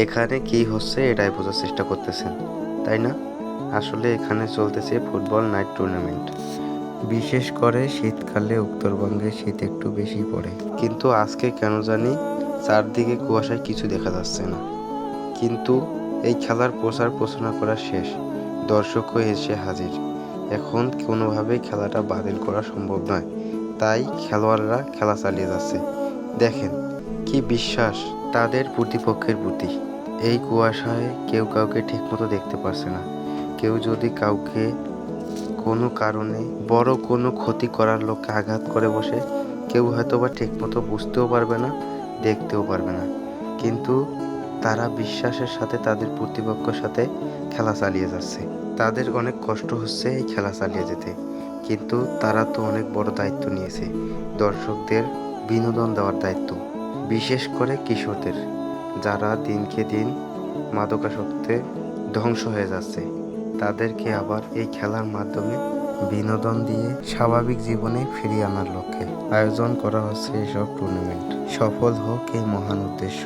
এখানে কি হচ্ছে এটাই বোঝার চেষ্টা করতেছেন, তাই না? আসলে এখানে চলতেছে ফুটবল নাইট টুর্নামেন্ট। বিশেষ করে শীতকালে উত্তরবঙ্গে শীত একটু বেশি পড়ে, কিন্তু আজকে কেন জানি চারদিকে কুয়াশায় কিছু দেখা যাচ্ছে না। কিন্তু এই খেলার প্রচার প্রচারণা করা শেষ, দর্শকও এসে হাজির। এখন কোনোভাবেই খেলাটা বাতিল করা সম্ভব নয়, তাই খেলোয়াড়রা খেলা চালিয়ে যাচ্ছে। দেখেন কি বিশ্বাস তাদের প্রতিপক্ষের প্রতি। এই কুয়াশায় কেউ কাউকে ঠিকমতো দেখতে পারছে না। কেউ যদি কাউকে কোনো কারণে বড় কোনো ক্ষতি করার লোককে আঘাত করে বসে, কেউ হয়তো বা ঠিকমতো বুঝতেও পারবে না, দেখতেও পারবে না। কিন্তু তারা বিশ্বাসের সাথে তাদের প্রতিপক্ষের সাথে খেলা চালিয়ে যাচ্ছে। তাদের অনেক কষ্ট হচ্ছে এই খেলা চালিয়ে যেতে, কিন্তু তারা তো অনেক বড় দায়িত্ব নিয়েছে, দর্শকদের বিনোদন দেওয়ার দায়িত্ব। বিশেষ করে কিশোরদের, যারা দিনকে দিন মাদকাসক্তে ধ্বংস হয়ে যাচ্ছে, তাদেরকে আবার এই খেলার মাধ্যমে বিনোদন দিয়ে স্বাভাবিক জীবনে ফিরিয়ে আনার লক্ষ্যে আয়োজন করা হচ্ছে এসব টুর্নামেন্ট। সফল হোক এই মহান উদ্দেশ্য।